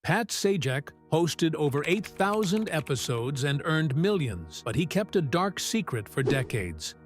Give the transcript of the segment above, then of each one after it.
Pat Sajak hosted over 8,000 episodes and earned millions, but he kept a dark secret for decades.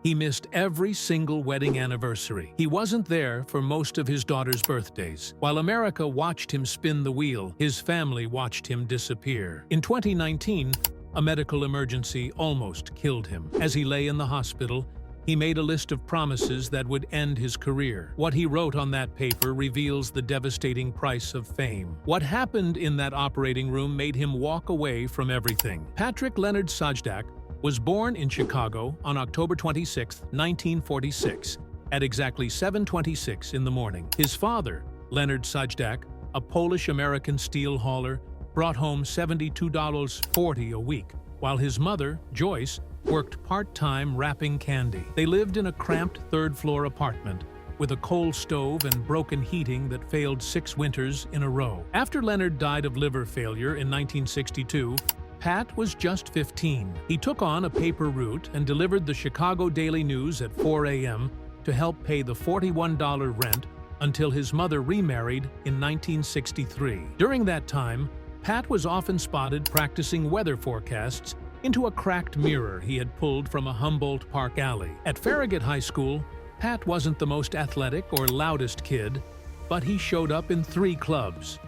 He missed every single wedding anniversary. He wasn't there for most of his daughter's birthdays. While America watched him spin the wheel, his family watched him disappear. In 2019, a medical emergency almost killed him. As he lay in the hospital, he made a list of promises that would end his career. What he wrote on that paper reveals the devastating price of fame. What happened in that operating room made him walk away from everything. Patrick Leonard Sajak was born in Chicago on October 26, 1946, at exactly 7:26 in the morning. His father, Leonard Sajak, a Polish-American steel hauler, brought home $72.40 a week, while his mother, Joyce, worked part-time wrapping candy. They lived in a cramped third-floor apartment with a coal stove and broken heating that failed 6 winters in a row. After Leonard died of liver failure in 1962, Pat was just 15. He took on a paper route and delivered the Chicago Daily News at 4 a.m. to help pay the $41 rent until his mother remarried in 1963. During that time, Pat was often spotted practicing weather forecasts into a cracked mirror he had pulled from a Humboldt Park alley. At Farragut High School, Pat wasn't the most athletic or loudest kid, but he showed up in 3 clubs: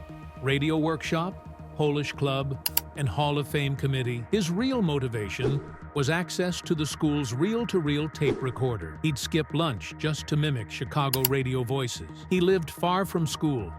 Radio Workshop, Polish Club, and Hall of Fame Committee. His real motivation was access to the school's reel-to-reel tape recorder. He'd skip lunch just to mimic Chicago radio voices. He lived far from school,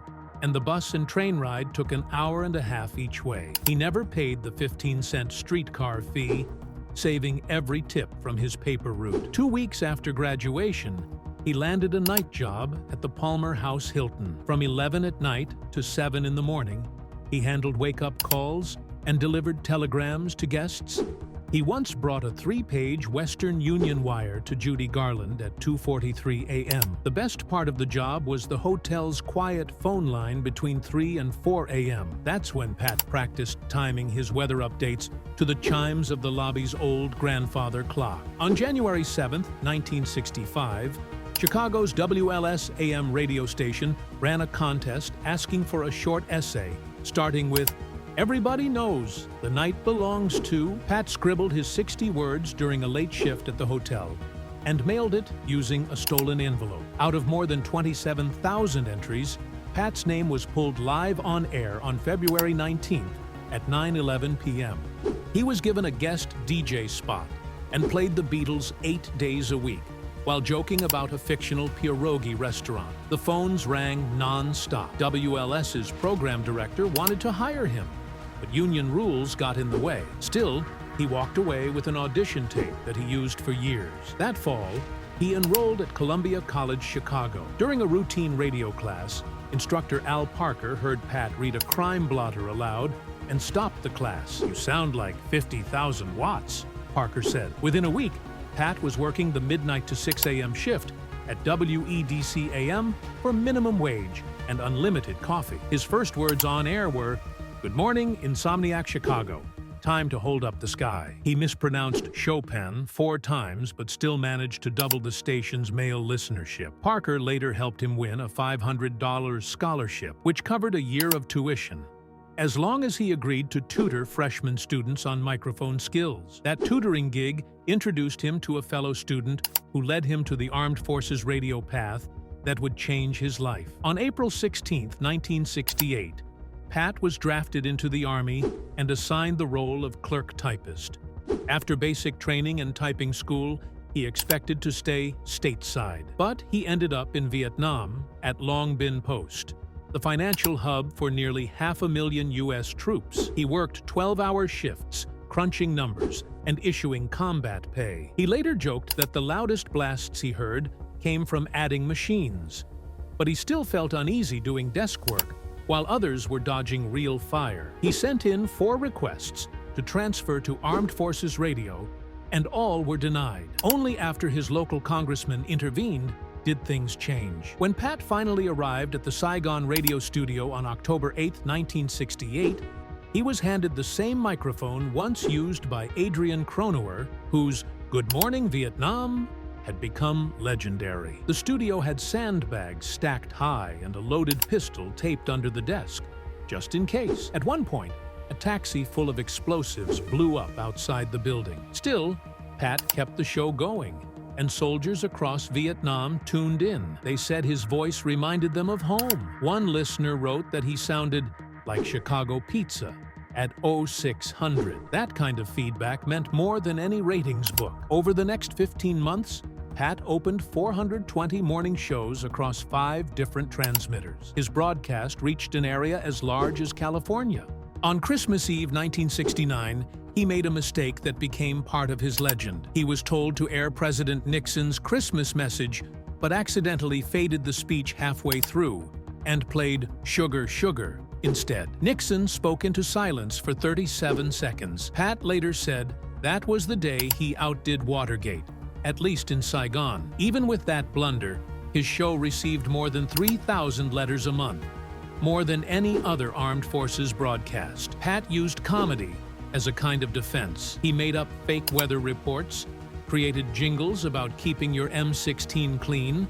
and the bus and train ride took an hour and a half each way. He never paid the 15-cent streetcar fee, saving every tip from his paper route. 2 weeks after graduation, he landed a night job at the Palmer House Hilton. From 11 at night to 7 in the morning, he handled wake-up calls and delivered telegrams to guests. He once brought a 3-page Western Union wire to Judy Garland at 2:43 a.m. The best part of the job was the hotel's quiet phone line between 3 and 4 a.m. That's when Pat practiced timing his weather updates to the chimes of the lobby's old grandfather clock. On January 7, 1965, Chicago's WLS AM radio station ran a contest asking for a short essay, starting with, "Everybody knows the night belongs to." Pat scribbled his 60 words during a late shift at the hotel and mailed it using a stolen envelope. Out of more than 27,000 entries, Pat's name was pulled live on air on February 19th at 9:11 p.m. He was given a guest DJ spot and played the Beatles 8 days a week, while joking about a fictional pierogi restaurant. The phones rang non-stop. WLS's program director wanted to hire him, but union rules got in the way. Still, he walked away with an audition tape that he used for years. That fall, he enrolled at Columbia College Chicago. During a routine radio class, instructor Al Parker heard Pat read a crime blotter aloud and stopped the class. "You sound like 50,000 watts, Parker said. Within a week, Pat was working the midnight to 6 a.m. shift at WEDC AM for minimum wage and unlimited coffee. His first words on air were, "Good morning, Insomniac Chicago. Time to hold up the sky." He mispronounced Chopin 4 times but still managed to double the station's male listenership. Parker later helped him win a $500 scholarship, which covered a year of tuition, as long as he agreed to tutor freshman students on microphone skills. That tutoring gig introduced him to a fellow student who led him to the Armed Forces radio path that would change his life. On April 16, 1968, Pat was drafted into the Army and assigned the role of clerk typist. After basic training and typing school, he expected to stay stateside. But he ended up in Vietnam at Long Binh Post, the financial hub for nearly 500,000 U.S. troops. He worked 12-hour shifts, crunching numbers and issuing combat pay. He later joked that the loudest blasts he heard came from adding machines, but he still felt uneasy doing desk work, while others were dodging real fire. He sent in 4 requests to transfer to Armed Forces Radio, and all were denied. Only after his local congressman intervened did things change. When Pat finally arrived at the Saigon radio studio on October 8, 1968, he was handed the same microphone once used by Adrian Cronauer, whose "Good Morning Vietnam" had become legendary. The studio had sandbags stacked high and a loaded pistol taped under the desk, just in case. At one point, a taxi full of explosives blew up outside the building. Still, Pat kept the show going, and soldiers across Vietnam tuned in. They said his voice reminded them of home. One listener wrote that he sounded like Chicago pizza at 0600. That kind of feedback meant more than any ratings book. Over the next 15 months, Pat opened 420 morning shows across 5 different transmitters. His broadcast reached an area as large as California. On Christmas Eve 1969, he made a mistake that became part of his legend. He was told to air President Nixon's Christmas message, but accidentally faded the speech halfway through and played Sugar, Sugar instead. Nixon spoke into silence for 37 seconds. Pat later said that was the day he outdid Watergate, at least in Saigon. Even with that blunder, his show received more than 3,000 letters a month, more than any other armed forces broadcast. Pat used comedy as a kind of defense. He made up fake weather reports, created jingles about keeping your M16 clean,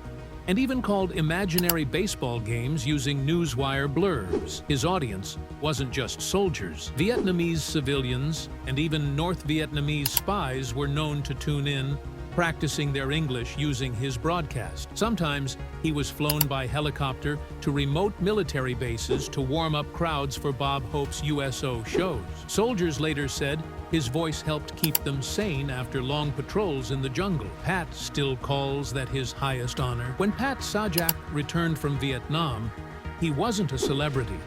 and even called imaginary baseball games using newswire blurbs. His audience wasn't just soldiers. Vietnamese civilians and even North Vietnamese spies were known to tune in, practicing their English using his broadcast. Sometimes he was flown by helicopter to remote military bases to warm up crowds for Bob Hope's USO shows. Soldiers later said his voice helped keep them sane after long patrols in the jungle. Pat still calls that his highest honor. When Pat Sajak returned from Vietnam, he wasn't a celebrity.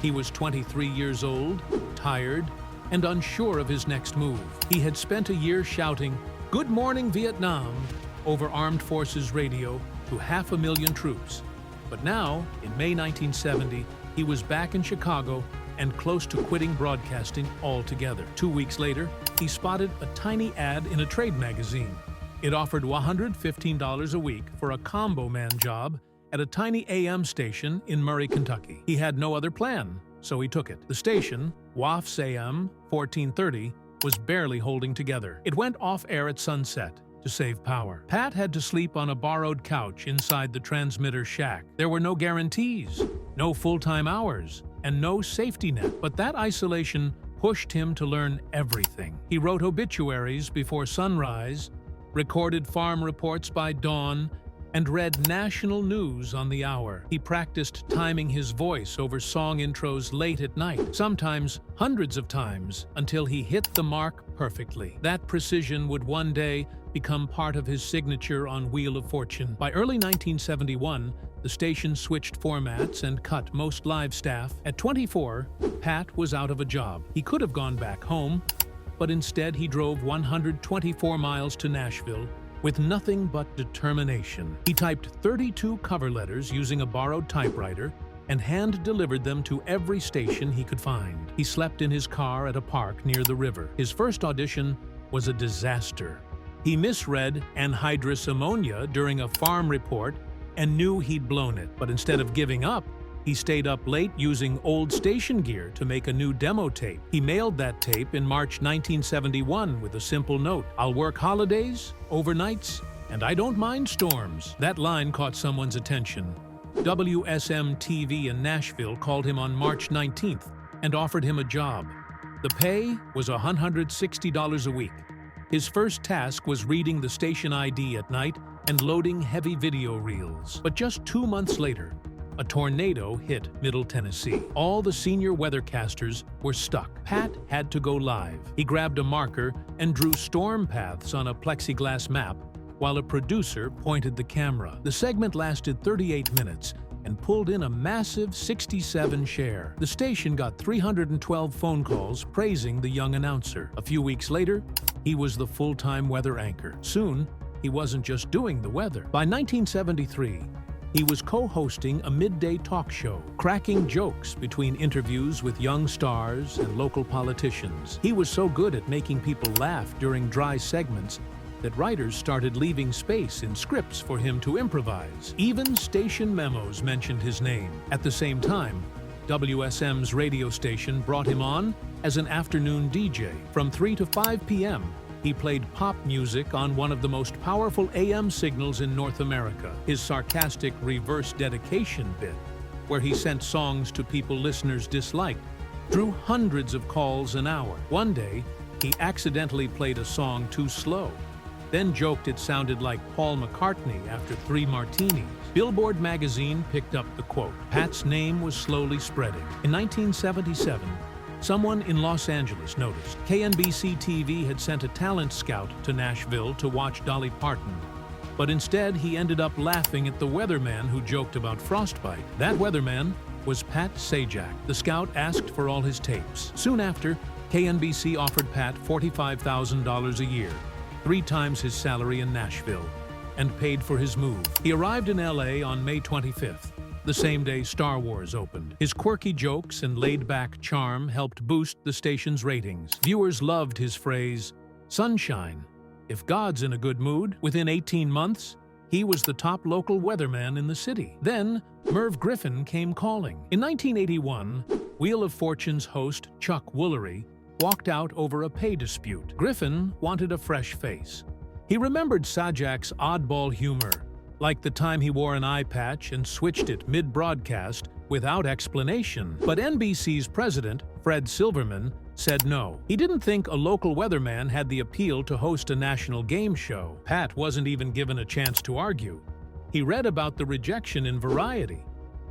He was 23 years old, tired, and unsure of his next move. He had spent a year shouting, "Good morning, Vietnam," over Armed Forces radio to 500,000 troops. But now, in May 1970, he was back in Chicago and close to quitting broadcasting altogether. 2 weeks later, he spotted a tiny ad in a trade magazine. It offered $115 a week for a combo man job at a tiny AM station in Murray, Kentucky. He had no other plan, so he took it. The station, WAFS AM 1430, was barely holding together. It went off-air at sunset to save power. Pat had to sleep on a borrowed couch inside the transmitter shack. There were no guarantees, no full-time hours, and no safety net. But that isolation pushed him to learn everything. He wrote obituaries before sunrise, recorded farm reports by dawn, and read national news on the hour. He practiced timing his voice over song intros late at night, sometimes hundreds of times, until he hit the mark perfectly. That precision would one day become part of his signature on Wheel of Fortune. By early 1971, the station switched formats and cut most live staff. At 24, Pat was out of a job. He could have gone back home, but instead he drove 124 miles to Nashville with nothing but determination. He typed 32 cover letters using a borrowed typewriter and hand-delivered them to every station he could find. He slept in his car at a park near the river. His first audition was a disaster. He misread anhydrous ammonia during a farm report and knew he'd blown it. But instead of giving up, he stayed up late using old station gear to make a new demo tape. He mailed that tape in March 1971 with a simple note: "I'll work holidays, overnights, and I don't mind storms." That line caught someone's attention. WSM-TV in Nashville called him on March 19th and offered him a job. The pay was $160 a week. His first task was reading the station ID at night and loading heavy video reels. But just 2 months later, a tornado hit Middle Tennessee. All the senior weathercasters were stuck. Pat had to go live. He grabbed a marker and drew storm paths on a plexiglass map while a producer pointed the camera. The segment lasted 38 minutes and pulled in a massive 67 share. The station got 312 phone calls praising the young announcer. A few weeks later, he was the full-time weather anchor. Soon, he wasn't just doing the weather. By 1973, he was co-hosting a midday talk show, cracking jokes between interviews with young stars and local politicians. He was so good at making people laugh during dry segments that writers started leaving space in scripts for him to improvise. Even station memos mentioned his name. At the same time, WSM's radio station brought him on as an afternoon DJ. From 3 to 5 p.m., he played pop music on one of the most powerful AM signals in North America. His sarcastic reverse dedication bit where he sent songs to people listeners disliked, drew hundreds of calls an hour. One day, he accidentally played a song too slow, then joked it sounded like Paul McCartney after 3 martinis. Billboard magazine picked up the quote. Pat's name was slowly spreading. In 1977, someone in Los Angeles noticed KNBC-TV had sent a talent scout to Nashville to watch Dolly Parton, but instead he ended up laughing at the weatherman who joked about frostbite. That weatherman was Pat Sajak. The scout asked for all his tapes. Soon after, KNBC offered Pat $45,000 a year, 3 times his salary in Nashville, and paid for his move. He arrived in LA on May 25th, the same day Star Wars opened. His quirky jokes and laid-back charm helped boost the station's ratings. Viewers loved his phrase, "Sunshine, if God's in a good mood." Within 18 months, he was the top local weatherman in the city. Then, Merv Griffin came calling. In 1981, Wheel of Fortune's host, Chuck Woolery, walked out over a pay dispute. Griffin wanted a fresh face. He remembered Sajak's oddball humor, like the time he wore an eye patch and switched it mid-broadcast without explanation. But NBC's president, Fred Silverman, said no. He didn't think a local weatherman had the appeal to host a national game show. Pat wasn't even given a chance to argue. He read about the rejection in Variety.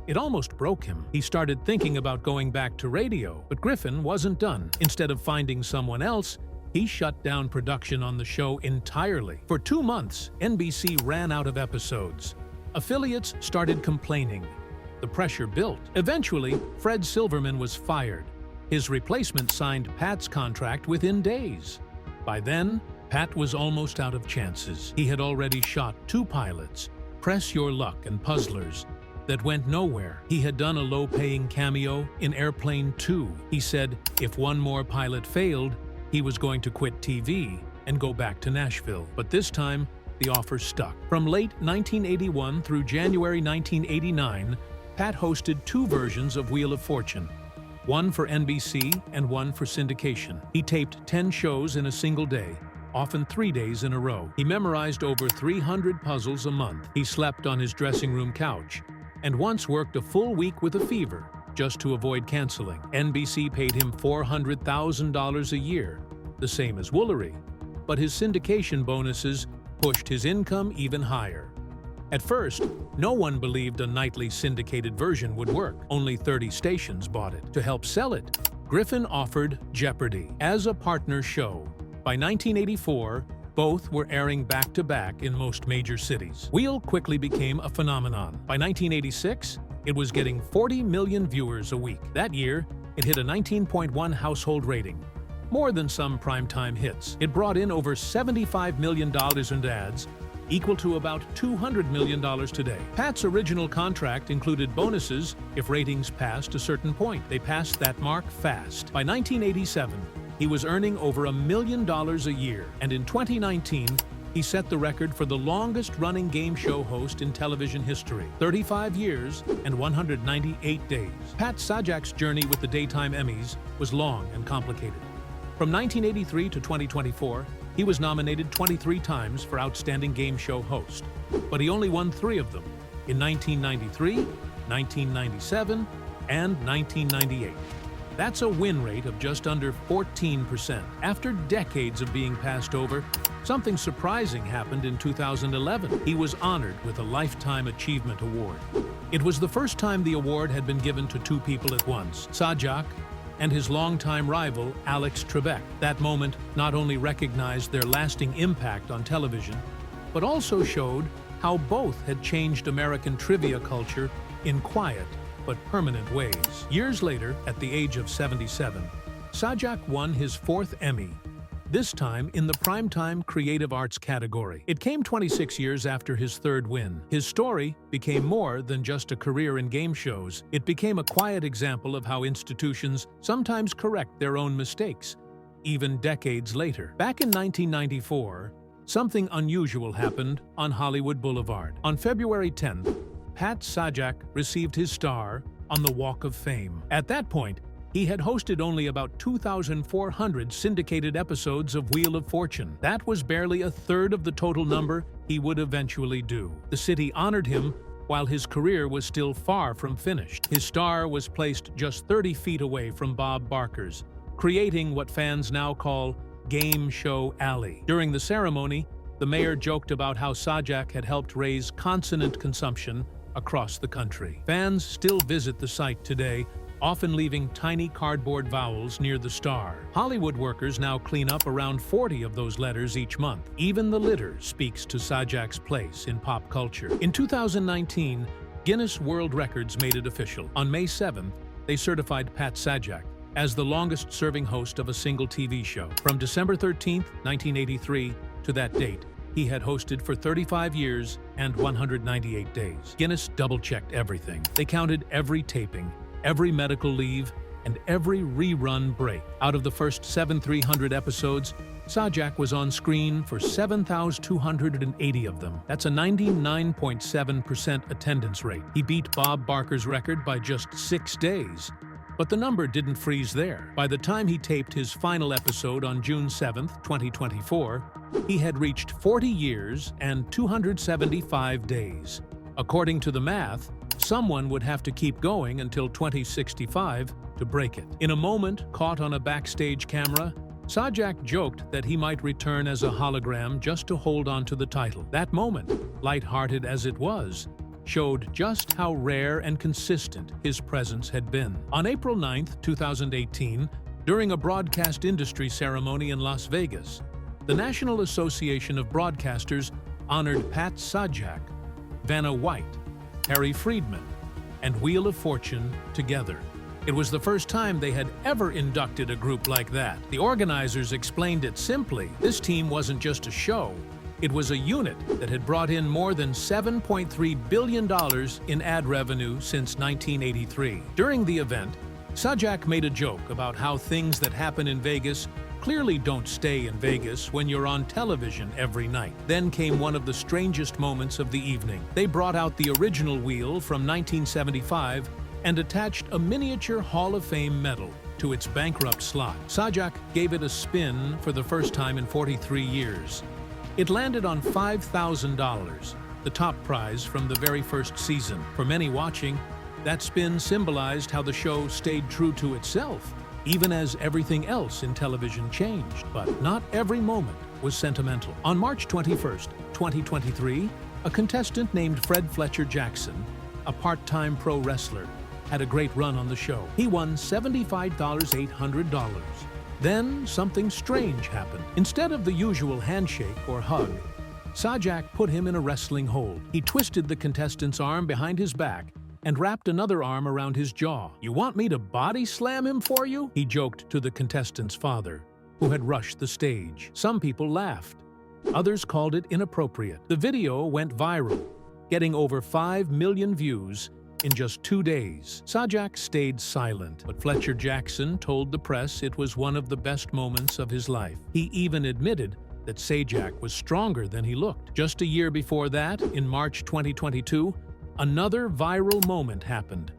It almost broke him. He started thinking about going back to radio, but Griffin wasn't done. Instead of finding someone else, he shut down production on the show entirely. For 2 months, NBC ran out of episodes. Affiliates started complaining. The pressure built. Eventually, Fred Silverman was fired. His replacement signed Pat's contract within days. By then, Pat was almost out of chances. He had already shot 2 pilots, Press Your Luck and Puzzlers, that went nowhere. He had done a low-paying cameo in Airplane 2. He said if one more pilot failed, he was going to quit TV and go back to Nashville. But this time, the offer stuck. From late 1981 through January 1989, Pat hosted 2 versions of Wheel of Fortune, one for NBC and one for syndication. He taped 10 shows in a single day, often 3 days in a row. He memorized over 300 puzzles a month. He slept on his dressing room couch and once worked a full week with a fever just to avoid canceling. NBC paid him $400,000 a year, the same as Woolery, but his syndication bonuses pushed his income even higher. At first, no one believed a nightly syndicated version would work. Only 30 stations bought it. To help sell it, Griffin offered Jeopardy as a partner show. By 1984, both were airing back-to-back in most major cities. Wheel quickly became a phenomenon. By 1986, it was getting 40 million viewers a week. That year, it hit a 19.1 household rating, more than some primetime hits. It brought in over $75 million in ads, equal to about $200 million today. Pat's original contract included bonuses if ratings passed a certain point. They passed that mark fast. By 1987, he was earning over $1 million a year, and in 2019, he set the record for the longest-running game show host in television history, 35 years and 198 days. Pat Sajak's journey with the Daytime Emmys was long and complicated. From 1983 to 2024, he was nominated 23 times for Outstanding Game Show Host, but he only won 3 of them, in 1993, 1997, and 1998. That's a win rate of just under 14%. After decades of being passed over, something surprising happened in 2011. He was honored with a Lifetime Achievement Award. It was the first time the award had been given to 2 people at once, Sajak and his longtime rival, Alex Trebek. That moment not only recognized their lasting impact on television, but also showed how both had changed American trivia culture in quiet but permanent ways. Years later, at the age of 77, Sajak won his 4th Emmy, this time in the Primetime Creative Arts category. It came 26 years after his 3rd win. His story became more than just a career in game shows. It became a quiet example of how institutions sometimes correct their own mistakes, even decades later. Back in 1994, something unusual happened on Hollywood Boulevard. On February 10th, Pat Sajak received his star on the Walk of Fame. At that point, he had hosted only about 2,400 syndicated episodes of Wheel of Fortune. That was barely a third of the total number he would eventually do. The city honored him while his career was still far from finished. His star was placed just 30 feet away from Bob Barker's, creating what fans now call Game Show Alley. During the ceremony, the mayor joked about how Sajak had helped raise consonant consumption across the country. Fans still visit the site today, often leaving tiny cardboard vowels near the star. Hollywood workers now clean up around 40 of those letters each month. Even the litter speaks to Sajak's place in pop culture. In 2019, Guinness World Records made it official. On May 7th, they certified Pat Sajak as the longest-serving host of a single TV show. From December 13, 1983 to that date, he had hosted for 35 years and 198 days. Guinness double-checked everything. They counted every taping, every medical leave, and every rerun break. Out of the first 7,300 episodes, Sajak was on screen for 7,280 of them. That's a 99.7% attendance rate. He beat Bob Barker's record by just 6 days. But the number didn't freeze there. By the time he taped his final episode on June 7, 2024, he had reached 40 years and 275 days. According to the math, someone would have to keep going until 2065 to break it. In a moment caught on a backstage camera, Sajak joked that he might return as a hologram just to hold on to the title. That moment, lighthearted as it was, showed just how rare and consistent his presence had been. On April 9, 2018, during a broadcast industry ceremony in Las Vegas, the National Association of Broadcasters honored Pat Sajak, Vanna White, Harry Friedman, and Wheel of Fortune together. It was the first time they had ever inducted a group like that. The organizers explained it simply. This team wasn't just a show. It was a unit that had brought in more than $7.3 billion in ad revenue since 1983. During the event, Sajak made a joke about how things that happen in Vegas clearly don't stay in Vegas when you're on television every night. Then came one of the strangest moments of the evening. They brought out the original wheel from 1975 and attached a miniature Hall of Fame medal to its bankrupt slot. Sajak gave it a spin for the first time in 43 years. It landed on $5,000, the top prize from the very first season. For many watching, that spin symbolized how the show stayed true to itself, even as everything else in television changed. But not every moment was sentimental. On March 21, 2023, a contestant named Fred Fletcher Jackson, a part-time pro wrestler, had a great run on the show. He won $75,800. Then something strange happened. Instead of the usual handshake or hug, Sajak put him in a wrestling hold. He twisted the contestant's arm behind his back and wrapped another arm around his jaw. "You want me to body slam him for you?" he joked to the contestant's father, who had rushed the stage. Some people laughed. Others called it inappropriate. The video went viral, getting over 5 million views in just 2 days. Sajak stayed silent, but Fletcher Jackson told the press it was one of the best moments of his life. He even admitted that Sajak was stronger than he looked. Just a year before that, in March 2022, another viral moment happened,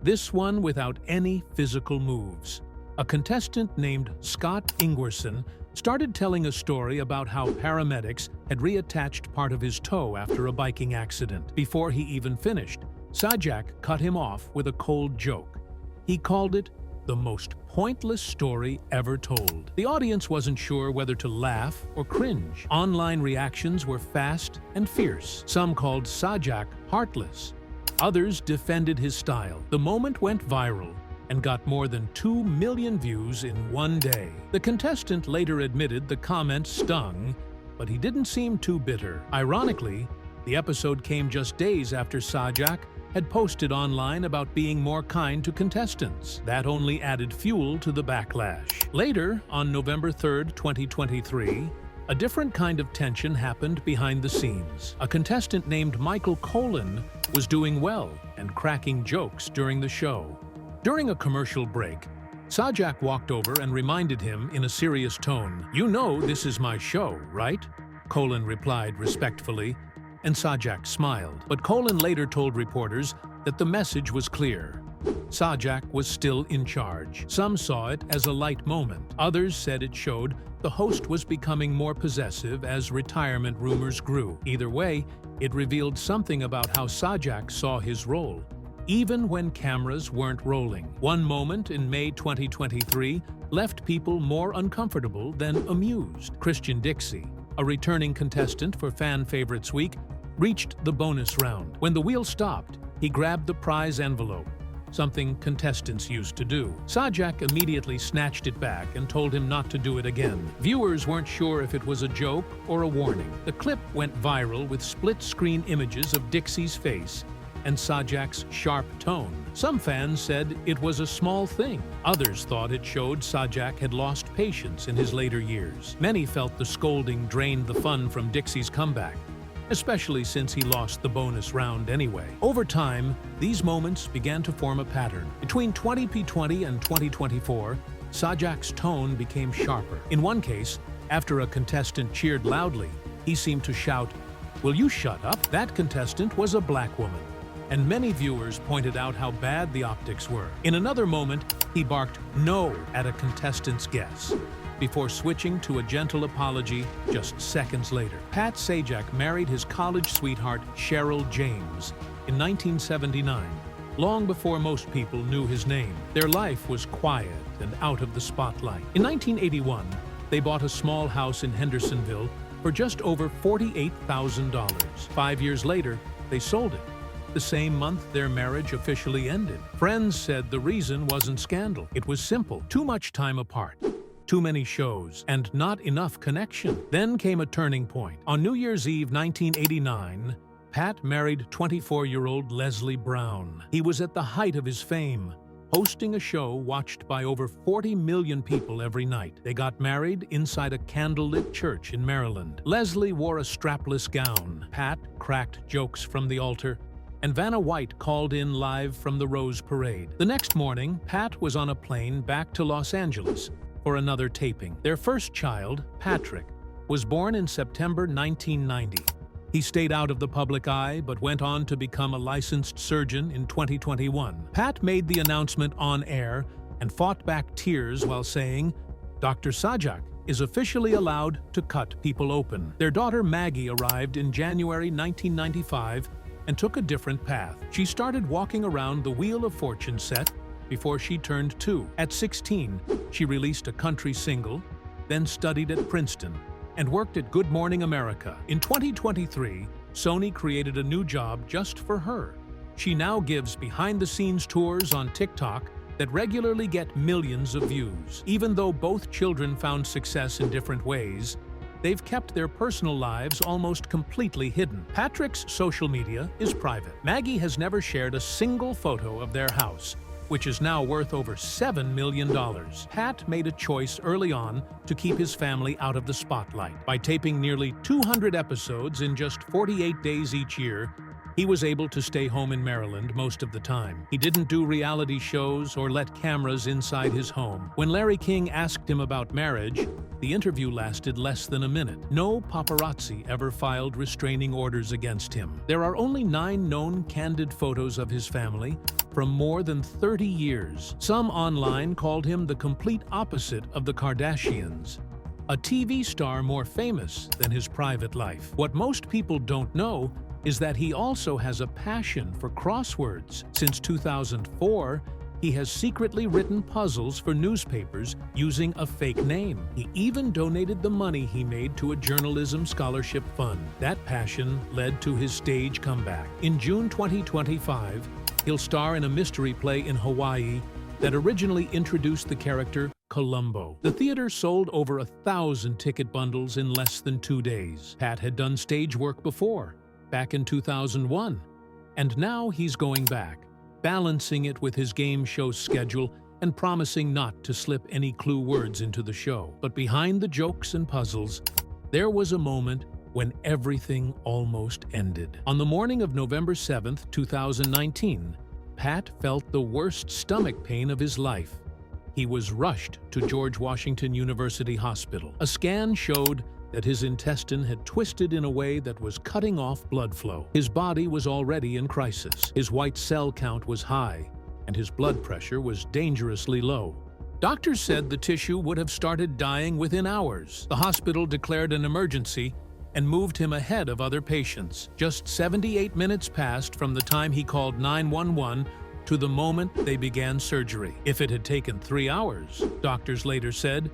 this one without any physical moves. A contestant named Scott Ingwerson started telling a story about how paramedics had reattached part of his toe after a biking accident. Before he even finished, Sajak cut him off with a cold joke. He called it the most pointless story ever told. The audience wasn't sure whether to laugh or cringe. Online reactions were fast and fierce. Some called Sajak heartless. Others defended his style. The moment went viral and got more than 2 million views in one day. The contestant later admitted the comment stung, but he didn't seem too bitter. Ironically, the episode came just days after Sajak had posted online about being more kind to contestants. That only added fuel to the backlash. Later, on November 3, 2023, a different kind of tension happened behind the scenes. A contestant named Michael Colin was doing well and cracking jokes during the show. During a commercial break, Sajak walked over and reminded him in a serious tone, "You know this is my show, right?" Colin replied respectfully, and Sajak smiled. But Colin later told reporters that the message was clear. Sajak was still in charge. Some saw it as a light moment. Others said it showed the host was becoming more possessive as retirement rumors grew. Either way, it revealed something about how Sajak saw his role, even when cameras weren't rolling. One moment in May 2023 left people more uncomfortable than amused. Christian Dixie, a returning contestant for Fan Favorites Week, reached the bonus round. When the wheel stopped, he grabbed the prize envelope, something contestants used to do. Sajak immediately snatched it back and told him not to do it again. Viewers weren't sure if it was a joke or a warning. The clip went viral with split-screen images of Dixie's face and Sajak's sharp tone. Some fans said it was a small thing. Others thought it showed Sajak had lost patience in his later years. Many felt the scolding drained the fun from Dixie's comeback, especially since he lost the bonus round anyway. Over time, these moments began to form a pattern. Between 20p20 and 2024, Sajak's tone became sharper. In one case, after a contestant cheered loudly, he seemed to shout, "Will you shut up?" That contestant was a black woman, and many viewers pointed out how bad the optics were. In another moment, he barked "no" at a contestant's guess, before switching to a gentle apology just seconds later. Pat Sajak married his college sweetheart Cheryl James in 1979, long before most people knew his name. Their life was quiet and out of the spotlight. In 1981, they bought a small house in Hendersonville for just over $48,000. 5 years later, they sold it. The same month their marriage officially ended. Friends said the reason wasn't scandal. It was simple: too much time apart, too many shows, and not enough connection. Then came a turning point. On New Year's Eve 1989, Pat married 24-year-old Leslie Brown. He was at the height of his fame, hosting a show watched by over 40 million people every night. They got married inside a candlelit church in Maryland. Leslie wore a strapless gown. Pat cracked jokes from the altar, and Vanna White called in live from the Rose Parade. The next morning, Pat was on a plane back to Los Angeles for another taping. Their first child, Patrick, was born in September 1990. He stayed out of the public eye but went on to become a licensed surgeon in 2021. Pat made the announcement on air and fought back tears while saying, "Dr. Sajak is officially allowed to cut people open." Their daughter Maggie arrived in January 1995 and took a different path. She started walking around the Wheel of Fortune set before she turned 2. At 16, she released a country single, then studied at Princeton, and worked at Good Morning America. In 2023, Sony created a new job just for her. She now gives behind-the-scenes tours on TikTok that regularly get millions of views. Even though both children found success in different ways, they've kept their personal lives almost completely hidden. Patrick's social media is private. Maggie has never shared a single photo of their house, which is now worth over $7 million. Pat made a choice early on to keep his family out of the spotlight. By taping nearly 200 episodes in just 48 days each year, he was able to stay home in Maryland most of the time. He didn't do reality shows or let cameras inside his home. When Larry King asked him about marriage, the interview lasted less than a minute. No paparazzi ever filed restraining orders against him. There are only 9 known candid photos of his family from more than 30 years. Some online called him the complete opposite of the Kardashians, a TV star more famous than his private life. What most people don't know is that he also has a passion for crosswords. Since 2004, he has secretly written puzzles for newspapers using a fake name. He even donated the money he made to a journalism scholarship fund. That passion led to his stage comeback. In June 2025, he'll star in a mystery play in Hawaii that originally introduced the character Columbo. The theater sold over 1,000 ticket bundles in less than 2 days. Pat had done stage work before, back in 2001, and now he's going back, balancing it with his game show schedule and promising not to slip any clue words into the show. But behind the jokes and puzzles, there was a moment when everything almost ended. On the morning of November 7th, 2019, Pat felt the worst stomach pain of his life. He was rushed to George Washington University Hospital. A scan showed that his intestine had twisted in a way that was cutting off blood flow. His body was already in crisis. His white cell count was high, and his blood pressure was dangerously low. Doctors said the tissue would have started dying within hours. The hospital declared an emergency and moved him ahead of other patients. Just 78 minutes passed from the time he called 911 to the moment they began surgery. If it had taken 3 hours, doctors later said,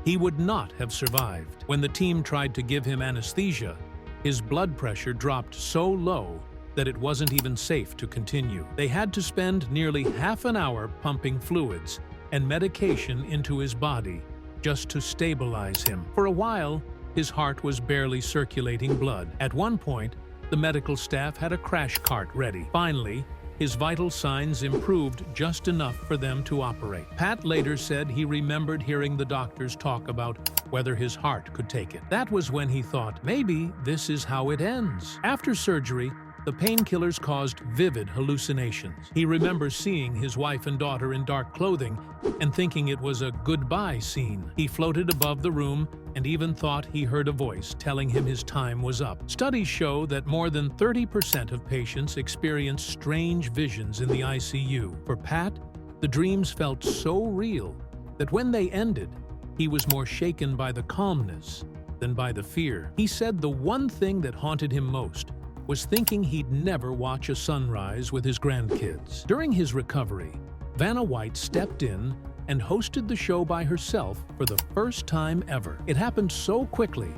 he would not have survived. When the team tried to give him anesthesia, his blood pressure dropped so low that it wasn't even safe to continue. They had to spend nearly half an hour pumping fluids and medication into his body just to stabilize him. For a while, his heart was barely circulating blood. At one point, the medical staff had a crash cart ready. Finally, his vital signs improved just enough for them to operate. Pat later said he remembered hearing the doctors talk about whether his heart could take it. That was when he thought, maybe this is how it ends. After surgery, the painkillers caused vivid hallucinations. He remembers seeing his wife and daughter in dark clothing and thinking it was a goodbye scene. He floated above the room and even thought he heard a voice telling him his time was up. Studies show that more than 30% of patients experience strange visions in the ICU. For Pat, the dreams felt so real that when they ended, he was more shaken by the calmness than by the fear. He said the one thing that haunted him most was thinking he'd never watch a sunrise with his grandkids. During his recovery, Vanna White stepped in and hosted the show by herself for the first time ever. It happened so quickly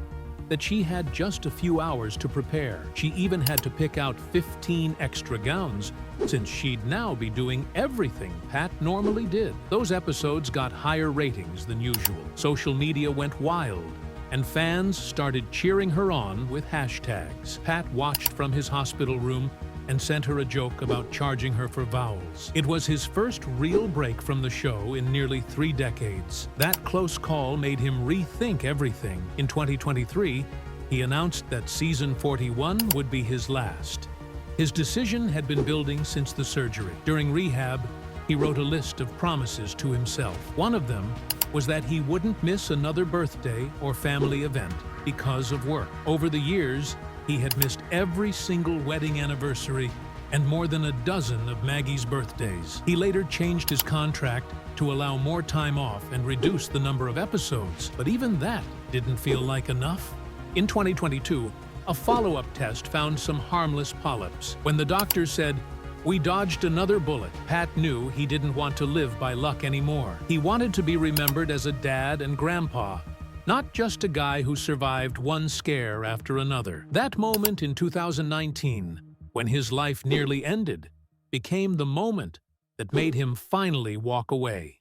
that she had just a few hours to prepare. She even had to pick out 15 extra gowns, since she'd now be doing everything Pat normally did. Those episodes got higher ratings than usual. Social media went wild, and fans started cheering her on with hashtags. Pat watched from his hospital room and sent her a joke about charging her for vowels. It was his first real break from the show in nearly 3 decades. That close call made him rethink everything. In 2023, he announced that season 41 would be his last. His decision had been building since the surgery. During rehab, he wrote a list of promises to himself. One of them was that he wouldn't miss another birthday or family event because of work. Over the years, he had missed every single wedding anniversary and more than a dozen of Maggie's birthdays. He later changed his contract to allow more time off and reduce the number of episodes, but even that didn't feel like enough. In 2022, a follow-up test found some harmless polyps. When the doctor said, "We dodged another bullet," Pat knew he didn't want to live by luck anymore. He wanted to be remembered as a dad and grandpa, not just a guy who survived one scare after another. That moment in 2019, when his life nearly ended, became the moment that made him finally walk away.